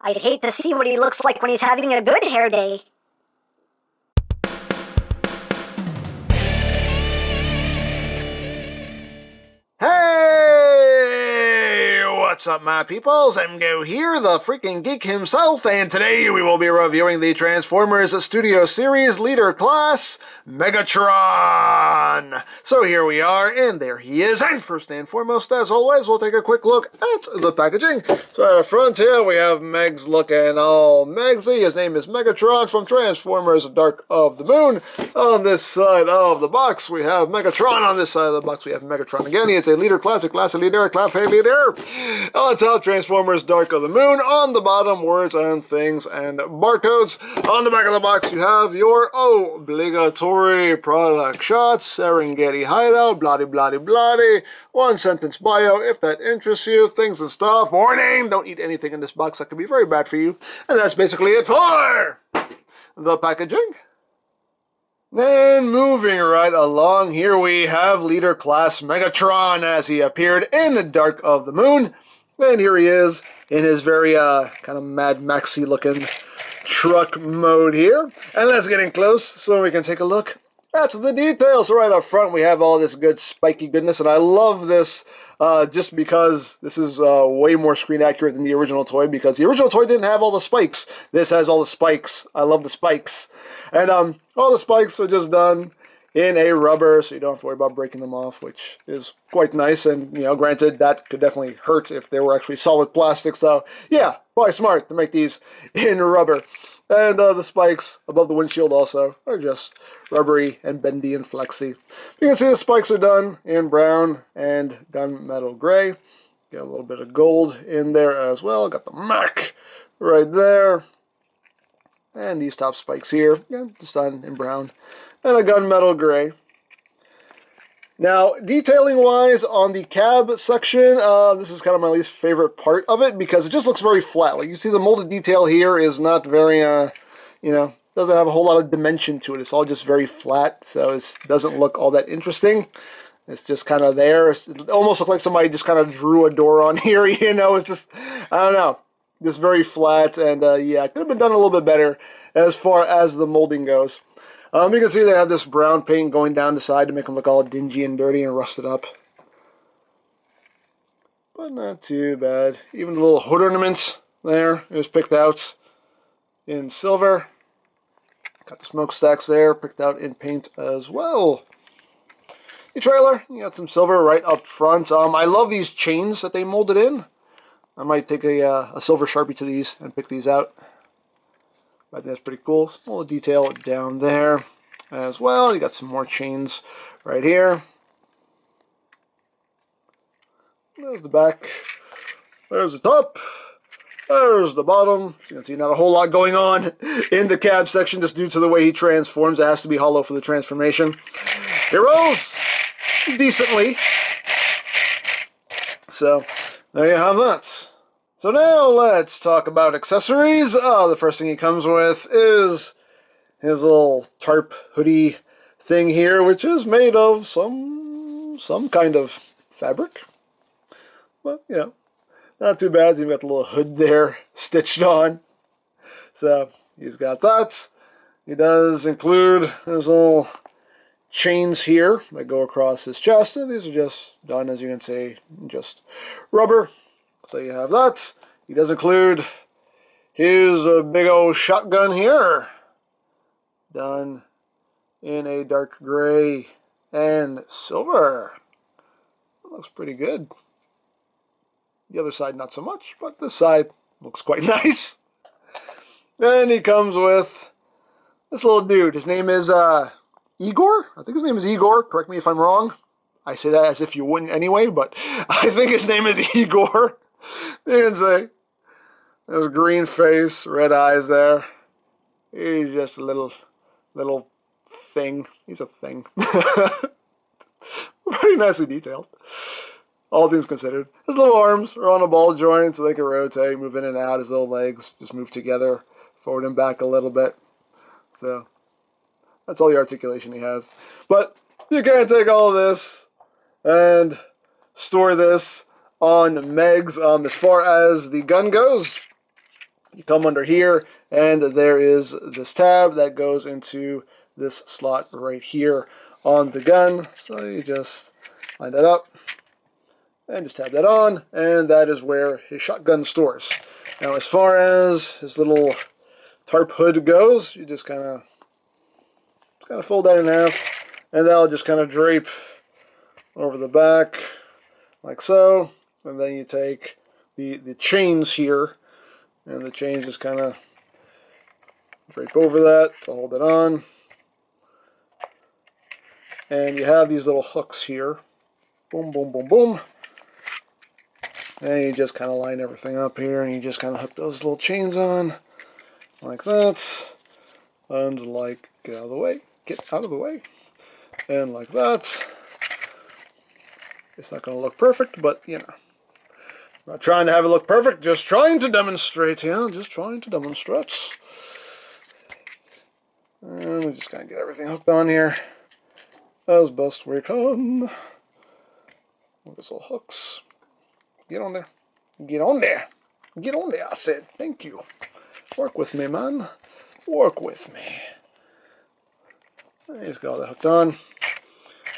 I'd hate to see what he looks like when he's having a good hair day. Hey! What's up, my peoples? EmGo here, the freaking geek himself, and today we will be reviewing the Transformers Studio Series Leader Class, Megatron! So here we are, and there he is, and first and foremost, as always, we'll take a quick look at the packaging. So at the front here, we have Megs looking all Megsy. His name is Megatron from Transformers Dark of the Moon. On this side of the box, we have Megatron. On this side of the box, we have Megatron again. It's a Leader Classic, Class Leader, Class Leader. On top, Transformers Dark of the Moon. On the bottom, words and things and barcodes. On the back of the box, you have your obligatory product shots, Serengeti Hideout, bloody, bloody, bloody. One sentence bio, if that interests you, things and stuff. Warning, don't eat anything in this box. That could be very bad for you. And that's basically it for the packaging. Then moving right along, here we have Leader Class Megatron as he appeared in Dark of the Moon. And here he is in his very kind of Mad Maxy looking truck mode here. And let's get in close so we can take a look at the details. So right up front we have all this good spiky goodness, and I love this just because this is way more screen accurate than the original toy, because the original toy didn't have all the spikes. This has all the spikes. I love the spikes. And all the spikes are just done in a rubber, so you don't have to worry about breaking them off, which is quite nice. And, you know, granted, that could definitely hurt if they were actually solid plastic. So, yeah, probably smart to make these in rubber. And the spikes above the windshield also are just rubbery and bendy and flexy. You can see the spikes are done in brown and gunmetal gray. Got a little bit of gold in there as well. Got the Mac right there. And these top spikes here, yeah, just done in brown and a gunmetal gray. Now, detailing-wise, on the cab section, this is kind of my least favorite part of it, because it just looks very flat. Like, you see the molded detail here is not very, doesn't have a whole lot of dimension to it. It's all just very flat, so it doesn't look all that interesting. It's just kind of there. It almost looks like somebody just kind of drew a door on here, you know? It's just, I don't know, just very flat, and yeah, it could have been done a little bit better as far as the molding goes. You can see they have this brown paint going down the side to make them look all dingy and dirty and rusted up. But not too bad. Even the little hood ornaments there is picked out in silver. Got the smokestacks there picked out in paint as well. The trailer, you got some silver right up front. I love these chains that they molded in. I might take a silver Sharpie to these and pick these out. I think that's pretty cool. Small detail down there as well. You got some more chains right here. There's the back. There's the top. There's the bottom. As you can see, not a whole lot going on in the cab section, just due to the way he transforms. It has to be hollow for the transformation. It rolls decently. So, there you have that. So now let's talk about accessories. The first thing he comes with is his little tarp hoodie thing here, which is made of some kind of fabric. But, you know, not too bad. He's got the little hood there stitched on. So he's got that. He does include his little chains here that go across his chest. And these are just done, as you can see, just rubber. So you have that. He does include his big old shotgun here, done in a dark gray and silver. It looks pretty good. The other side not so much, but this side looks quite nice. And he comes with this little dude. His name is Igor. I think his name is Igor. Correct me if I'm wrong. I say that as if you wouldn't anyway, but I think his name is Igor. You can see his green face, red eyes there. He's just a little thing. He's a thing. Pretty nicely detailed, all things considered. His little arms are on a ball joint so they can rotate, move in and out. His little legs just move together, forward and back a little bit. So that's all the articulation he has. But you can't take all of this and store this on Megs. As far as the gun goes, You come under here, and there is this tab that goes into this slot right here on the gun. So you just line that up and just tab that on, and that is where his shotgun stores. Now, as far as his little tarp hood goes, you just kind of fold that in half, and that'll just kind of drape over the back like so. And then you take the chains here, and the chains just kind of drape over that to hold it on. And you have these little hooks here. Boom, boom, boom, boom. And you just kind of line everything up here, and you just kind of hook those little chains on like that. And like, get out of the way. Get out of the way. And like that. It's not going to look perfect, but, you know. I'm not trying to have it look perfect, just trying to demonstrate, yeah, just trying to demonstrate. And we just kind of get everything hooked on here as best we can. With these little hooks. Get on there. Get on there. Get on there, I said. Thank you. Work with me, man. Work with me. Just got all that hooked on.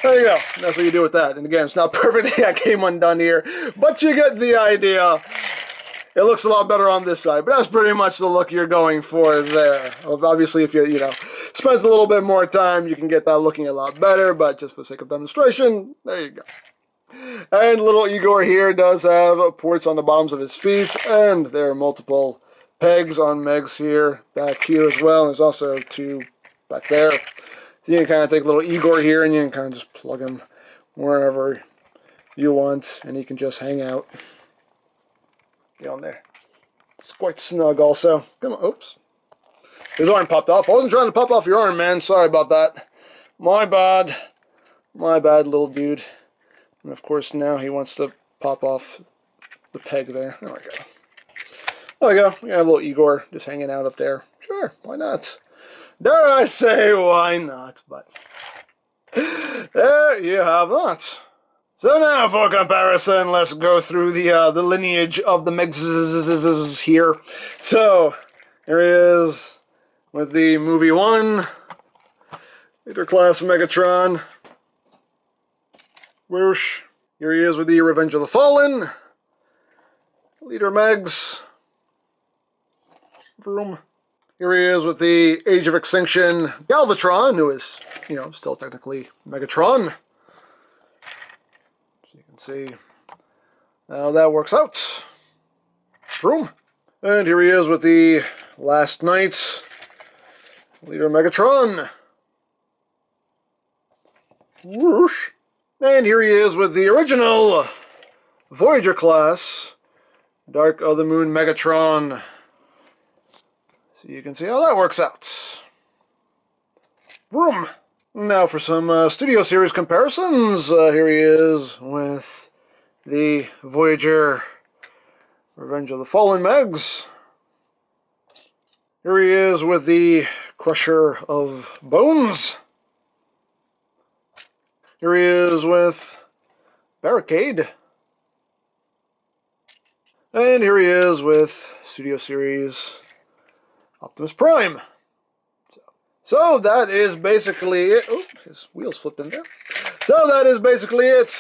There you go. That's what you do with that. And again, it's not perfect. I came undone here. But you get the idea. It looks a lot better on this side. But that's pretty much the look you're going for there. Obviously, if you spend a little bit more time, you can get that looking a lot better. But just for the sake of demonstration, there you go. And little Igor here does have ports on the bottoms of his feet. And there are multiple pegs on Meg's here, back here as well. There's also two back there. So you can kind of take little Igor here and you can kind of just plug him wherever you want. And he can just hang out. Get on there. It's quite snug also. Come on. Oops. His arm popped off. I wasn't trying to pop off your arm, man. Sorry about that. My bad. My bad, little dude. And of course now he wants to pop off the peg there. There we go. There we go. We have a little Igor just hanging out up there. Sure, why not? Dare I say, why not? But there you have that. So now, for comparison, let's go through the lineage of the MEGs here. So here he is with the movie 1, Leader Class Megatron. Whoosh. Here he is with the Revenge of the Fallen. Leader Megs. Vroom. Here he is with the Age of Extinction Galvatron, who is, still technically Megatron. So you can see how that works out. Vroom. And here he is with the Last Knight Leader Megatron. Whoosh. And here he is with the original Voyager class Dark of the Moon Megatron. So you can see how that works out. Vroom. Now for some Studio Series comparisons. Here he is with the Voyager Revenge of the Fallen Megs. Here he is with the Crusher of Bones. Here he is with Barricade. And here he is with Studio Series Optimus Prime. So that is basically it. Oh, his wheels flipped in there. So that is basically it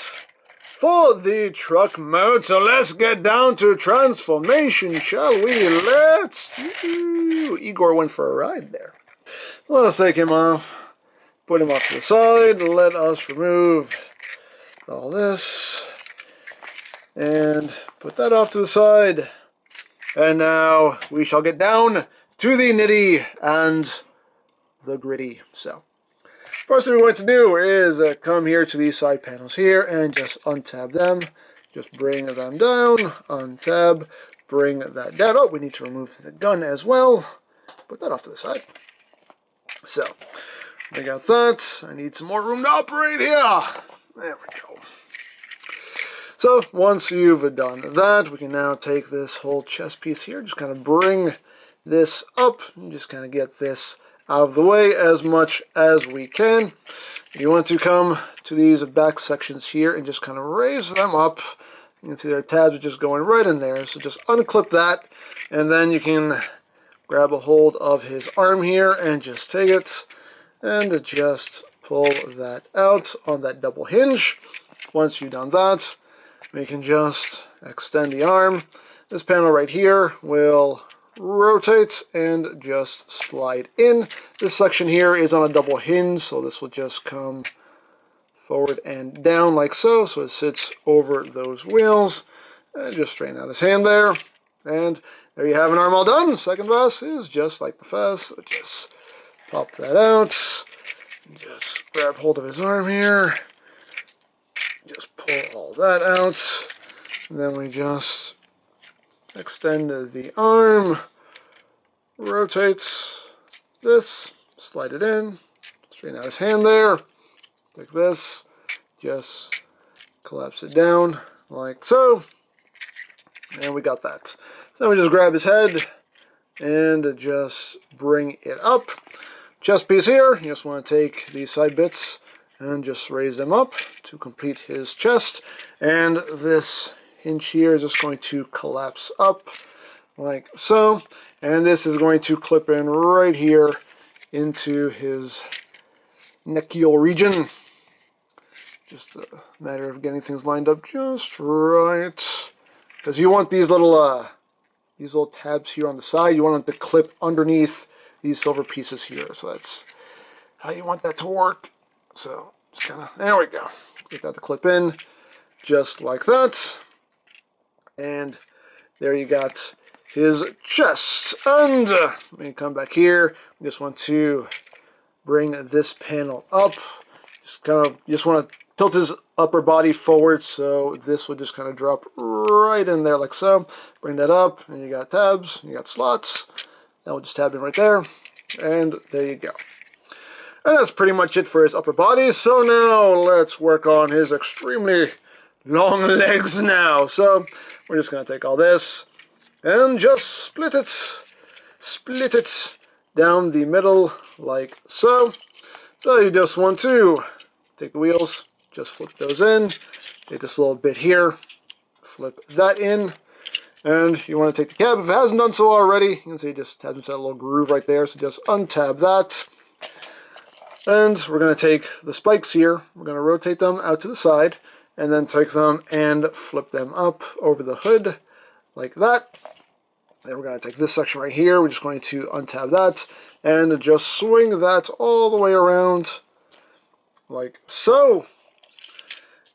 for the truck mode. So let's get down to transformation, shall we? Let's. Igor went for a ride there. Let's take him off. Put him off to the side. Let us remove all this. And put that off to the side. And now we shall get down to the nitty and the gritty. So, first thing we're going to do is come here to these side panels here and just untab them. Just bring them down. Untab. Bring that down. Oh, we need to remove the gun as well. Put that off to the side. So, I got that. I need some more room to operate here. There we go. So, once you've done that, we can now take this whole chest piece here, just kind of bring this up, and just kind of get this out of the way as much as we can. You want to come to these back sections here and just kind of raise them up You can see their tabs are just going right in there. So just unclip that, and then you can grab a hold of his arm here and just take it and just pull that out on that double hinge. Once you've done that, we can just extend the arm. This panel right here will rotate and just slide in. This section here is on a double hinge, so this will just come forward and down like so, so it sits over those wheels. And just straighten out his hand there, and there you have an arm all done. Second vest is just like the first, so just pop that out, just grab hold of his arm here, just pull all that out, and then we just extend the arm, rotates this, slide it in, straighten out his hand there, like this, just collapse it down like so, and we got that. So then we just grab his head and just bring it up. Chest piece here, you just want to take these side bits and just raise them up to complete his chest, and this hinge here is just going to collapse up like so, and this is going to clip in right here into his neckule region. Just a matter of getting things lined up just right, because you want these little tabs here on the side, you want them to clip underneath these silver pieces here. So that's how you want that to work. So just kind of, there we go. Get that to clip in just like that. And there you got his chest. And when you come back here, we just want to bring this panel up. You just want to tilt his upper body forward, so this would just kind of drop right in there like so. Bring that up, and you got tabs, you got slots. That will just tab in right there, and there you go. And that's pretty much it for his upper body. So now let's work on his extremely long legs now. So we're just going to take all this and just split it down the middle like so. So you just want to take the wheels, just flip those in, take this little bit here, flip that in, and you want to take the cab. If it hasn't done so already, you can see it just tabs inside a little groove right there, so just untab that. And we're going to take the spikes here, we're going to rotate them out to the side, and then take them and flip them up over the hood like that. Then we're going to take this section right here, we're just going to untab that, and just swing that all the way around like so.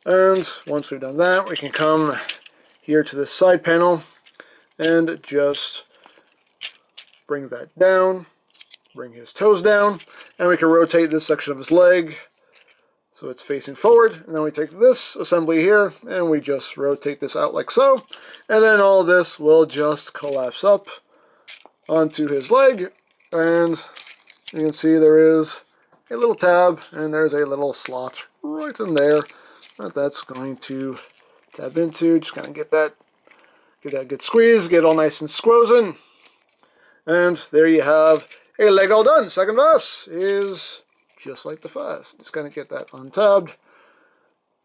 And once we've done that, we can come here to this side panel and just bring that down, bring his toes down, and we can rotate this section of his leg so it's facing forward. And then we take this assembly here and we just rotate this out like so, and then all this will just collapse up onto his leg, and you can see there is a little tab and there's a little slot right in there that's going to tab into. Just kind of get that good squeeze, get it all nice and squozen, and there you have a leg all done. Second vest is just like the first. Just kind of get that untabbed,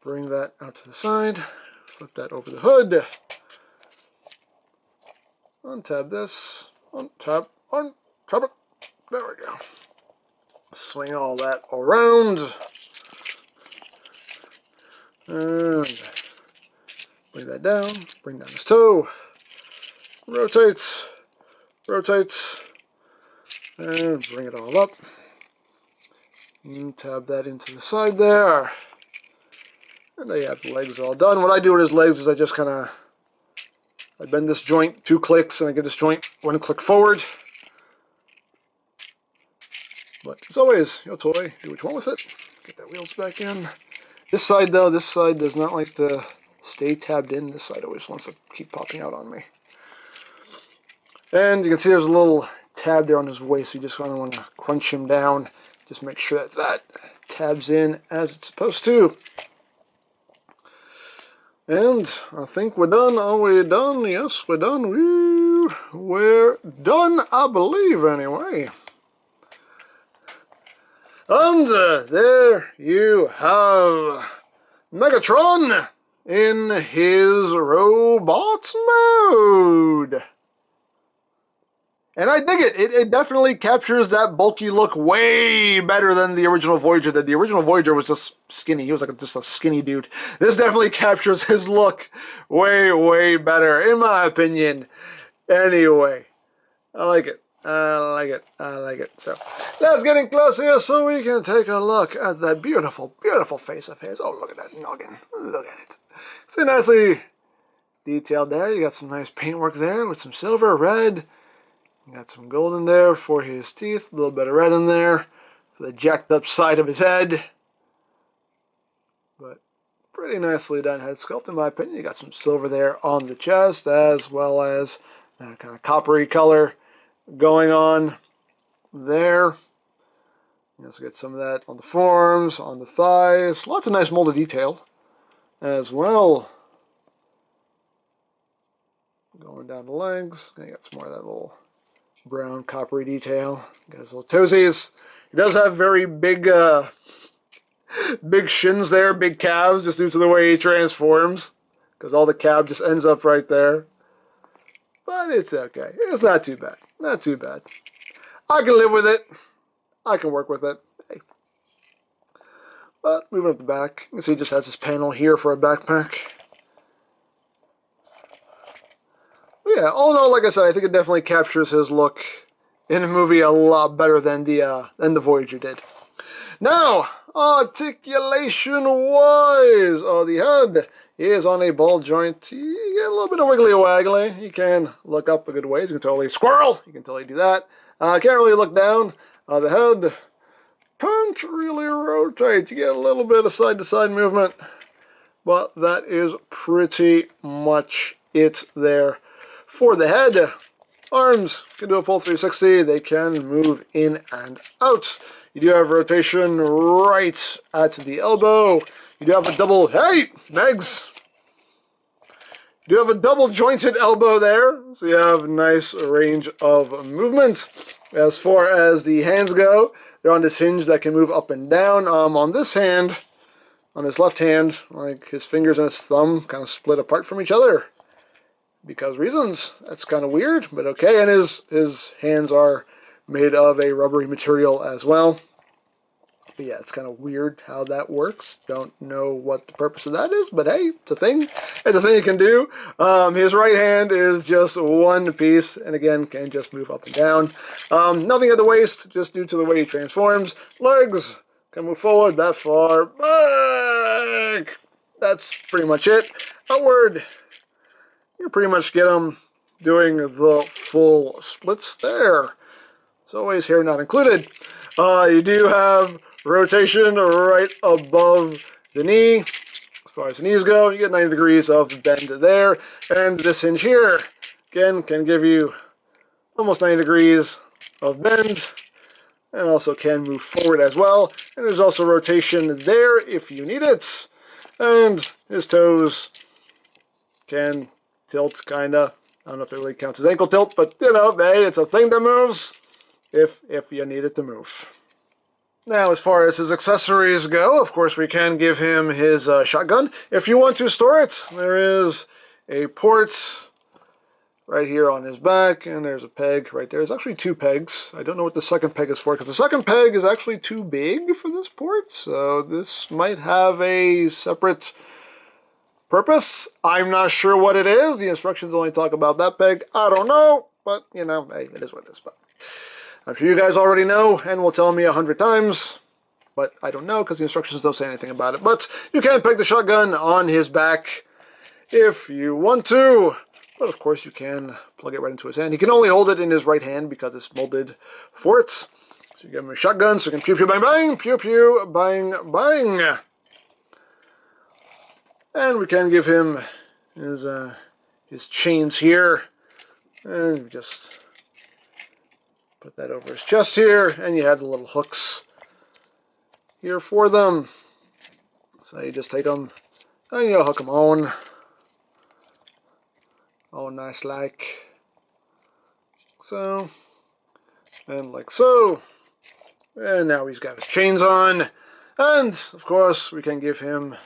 bring that out to the side, flip that over the hood, untab this, untab it, there we go. Swing all that around, and bring that down, bring down his toe, rotates, and bring it all up, and tab that into the side there, and there you have the legs all done. What I do with his legs is I just kind of, I bend this joint 2 clicks, and I get this joint 1 click forward. But as always, your toy, do what you want with it. Get that wheels back in. This side though, this side does not like to stay tabbed in. This side always wants to keep popping out on me. And you can see there's a little tab there on his waist, so you just kind of want to crunch him down. Just make sure that that tabs in as it's supposed to. And I think we're done. Are we done? Yes, we're done. Woo! We're done, I believe, anyway. And there you have Megatron in his robot mode. And I dig it. It definitely captures that bulky look way better than the original Voyager did. The original Voyager was just skinny. He was like just a skinny dude. This definitely captures his look way, way better, in my opinion. Anyway, I like it. I like it. I like it. So, let's get in close here so we can take a look at that beautiful, beautiful face of his. Oh, look at that noggin. Look at it. See, nicely detailed there. You got some nice paintwork there with some silver, red. Got some gold in there for his teeth, a little bit of red in there for the jacked up side of his head. But pretty nicely done head sculpt in my opinion. You got some silver there on the chest as well as that kind of coppery color going on there. You also get some of that on the forearms, on the thighs. Lots of nice molded detail as well. Going down the legs. You got some more of that little brown coppery detail. Got his little toesies. He does have very big big shins there, big calves, just due to the way he transforms, because all the calf just ends up right there. But it's okay. It's not too bad. Not too bad. I can live with it. I can work with it. Hey. But moving up the back, you can see he just has this panel here for a backpack. Yeah, all in all, like I said, I think it definitely captures his look in the movie a lot better than the Voyager did. Now, articulation-wise, the head is on a ball joint. You get a little bit of wiggly-waggly. You can look up a good ways. You can totally squirrel. You can totally do that. Can't really look down. The head can't really rotate. You get a little bit of side-to-side movement, but that is pretty much it there. For the head, arms can do a full 360. They can move in and out. You do have rotation right at the elbow. You do have a double, hey, Megs! You do have a double jointed elbow there, so you have a nice range of movement. As far as the hands go, they're on this hinge that can move up and down. On this hand, on his left hand, like his fingers and his thumb kind of split apart from each other. Because reasons. That's kind of weird, but okay. And his hands are made of a rubbery material as well. But yeah, it's kind of weird how that works. Don't know what the purpose of that is, but hey, it's a thing. It's a thing you can do. His right hand is just one piece, and again, can just move up and down. Nothing at the waist, just due to the way he transforms. Legs can move forward, that far, back. That's pretty much it. Outward. You pretty much get them doing the full splits there. As always, hair not included. You do have rotation right above the knee. As far as the knees go, you get 90 degrees of bend there. And this hinge here, again, can give you almost 90 degrees of bend. And also can move forward as well. And there's also rotation there if you need it. And his toes can tilt, kinda. I don't know if it really counts as ankle tilt, but you know, hey, it's a thing that moves if you need it to move. Now, as far as his accessories go, of course, we can give him his shotgun. If you want to store it, there is a port right here on his back, and there's a peg right there. There's actually two pegs. I don't know what the second peg is for, because the second peg is actually too big for this port, so this might have a separate purpose. I'm not sure what it is. The instructions only talk about that peg. I don't know, but, you know, hey, it is what it is. But I'm sure you guys already know and will tell me 100 times, but I don't know because the instructions don't say anything about it. But you can peg the shotgun on his back if you want to, but of course you can plug it right into his hand. He can only hold it in his right hand because it's molded for it. So you give him a shotgun so he can pew pew bang bang, pew pew bang bang. And we can give him his chains here, and just put that over his chest here, and you have the little hooks here for them. So you just take them and you hook them on. Oh, nice like so, and like so. And now he's got his chains on, and of course we can give him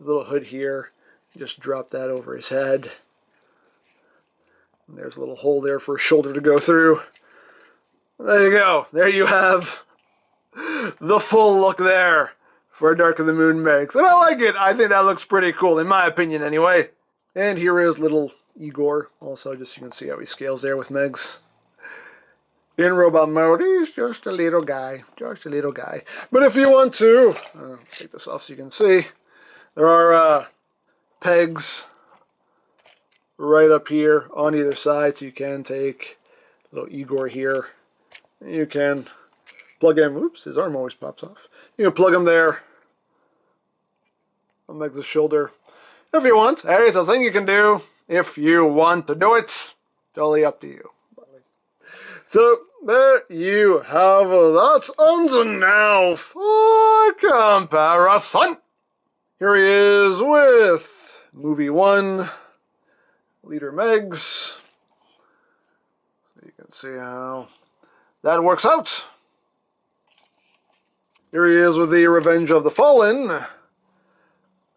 a little hood here Just drop that over his head. And there's a little hole there for his shoulder to go through. There you go. There you have the full look there for Dark of the Moon Megs. And I like it. I think that looks pretty cool, in my opinion anyway. And here is little Igor, also, just so you can see how he scales there with Megs. In robot mode, he's just a little guy. Just a little guy. But if you want to, take this off so you can see, there are pegs right up here on either side, so you can take little Igor here. You can plug him. Oops, his arm always pops off. You can plug him there on Meg's shoulder if you want. Hey, it's a thing you can do if you want to do it. Totally up to you. So there you have that. And now for comparison. Here he is with movie 1, Leader Megs. You can see how that works out. Here he is with the Revenge of the Fallen,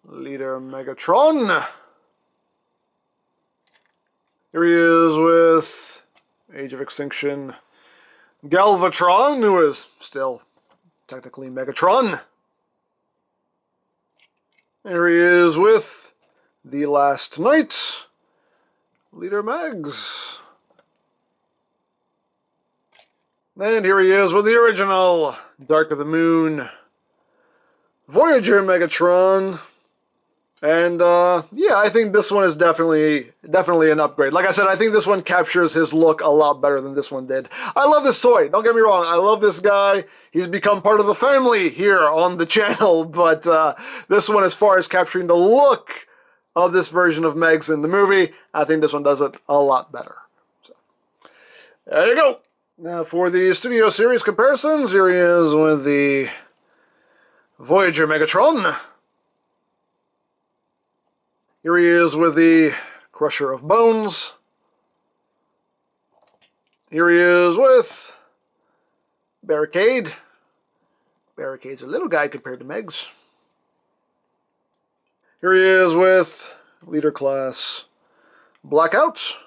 Leader Megatron. Here he is with Age of Extinction, Galvatron, who is still technically Megatron. Here he is with The Last Knight, Leader Megs. And here he is with the original Dark of the Moon, Voyager Megatron. And yeah, I think this one is definitely an upgrade. Like I said, I think this one captures his look a lot better than this one did. I love this toy, don't get me wrong, I love this guy. He's become part of the family here on the channel, but this one, as far as capturing the look of this version of Megs in the movie, I think this one does it a lot better. So, there you go. Now for the Studio Series comparisons, here he is with the Voyager Megatron. Here he is with the Crusher of Bones. Here he is with Barricade. Barricade's a little guy compared to Megs. Here he is with Leader Class Blackout.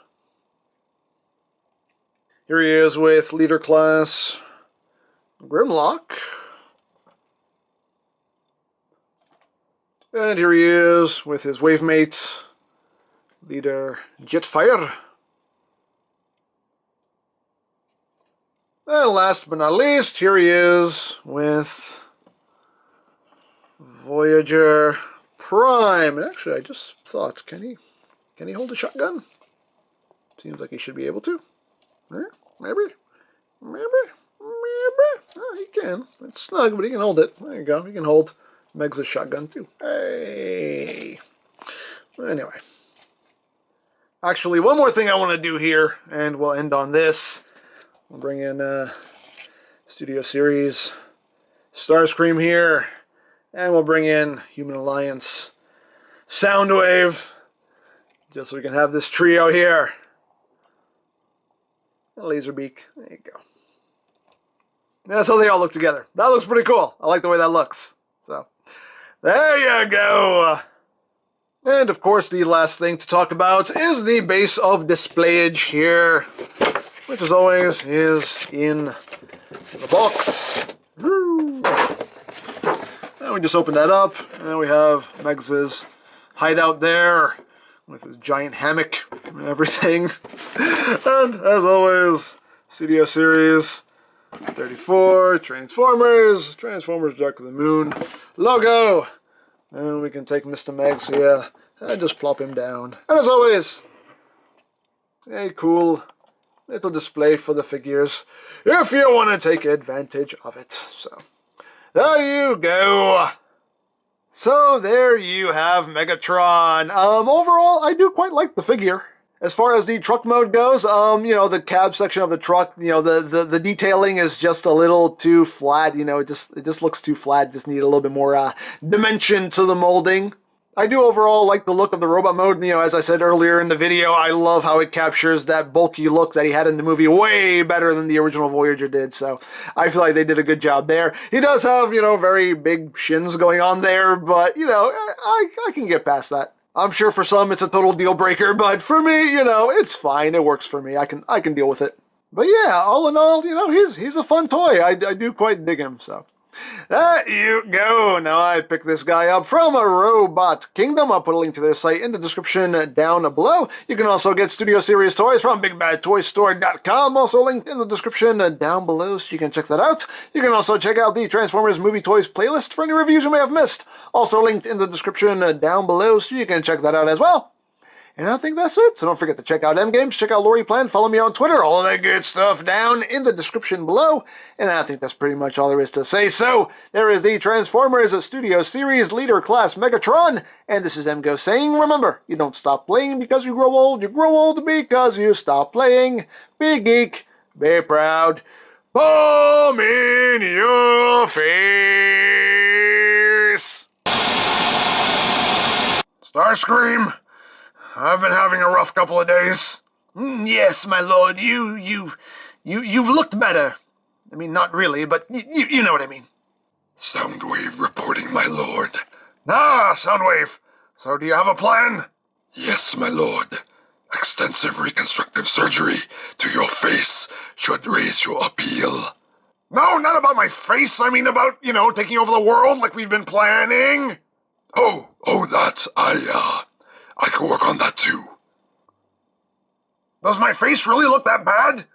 Here he is with Leader Class Grimlock. And here he is with his wave mate, Leader Jetfire. And last but not least, here he is with Voyager Prime. Actually, I just thought, can he hold a shotgun? Seems like he should be able to. Maybe. Oh, he can. It's snug, but he can hold it. There you go. He can hold Meg's shotgun too. Hey. Anyway. Actually, one more thing I want to do here, and we'll end on this. We'll bring in Studio Series Starscream here, and we'll bring in Human Alliance Soundwave, just so we can have this trio here. Laserbeak. There you go. That's how they all look together. That looks pretty cool. I like the way that looks. So, there you go. And of course, the last thing to talk about is the base of displayage here, which as always is in the box. And we just open that up, and we have Megs' hideout there with his giant hammock and everything. And as always, Studio Series 34, Transformers Dark of the Moon logo. And we can take Mr. Megs here and just plop him down. And as always, a cool little display for the figures if you want to take advantage of it. So, there you go. So there you have Megatron. Overall, I do quite like the figure. As far as the truck mode goes, you know, the cab section of the truck, you know, the detailing is just a little too flat. You know, it just looks too flat. Just need a little bit more dimension to the molding. I do overall like the look of the robot mode. You know, as I said earlier in the video, I love how it captures that bulky look that he had in the movie way better than the original Voyager did. So I feel like they did a good job there. He does have, you know, very big shins going on there, but, you know, I can get past that. I'm sure for some it's a total deal breaker, but for me, it's fine. It works for me. I can deal with it. But yeah, all in all, he's a fun toy. I do quite dig him, so. There you go. Now I picked this guy up from a Robot Kingdom. I'll put a link to their site in the description down below. You can also get Studio Series toys from BigBadToyStore.com. Also linked in the description down below, so you can check that out. You can also check out the Transformers Movie Toys playlist for any reviews you may have missed. Also linked in the description down below, so you can check that out as well. And I think that's it. So don't forget to check out EmGames, check out Lori Plan, follow me on Twitter, all of that good stuff down in the description below. And I think that's pretty much all there is to say. So there is the Transformers Studio Series Leader Class Megatron. And this is EmGo saying, remember, you don't stop playing because you grow old because you stop playing. Be geek, be proud. Bomb in your face. Starscream. I've been having a rough couple of days. Yes, my lord, you've looked better. I mean, not really, but you know what I mean. Soundwave reporting, my lord. Ah, Soundwave. So do you have a plan? Yes, my lord. Extensive reconstructive surgery to your face should raise your appeal. No, not about my face. I mean about, taking over the world like we've been planning. Oh, that, I can work on that too. Does my face really look that bad?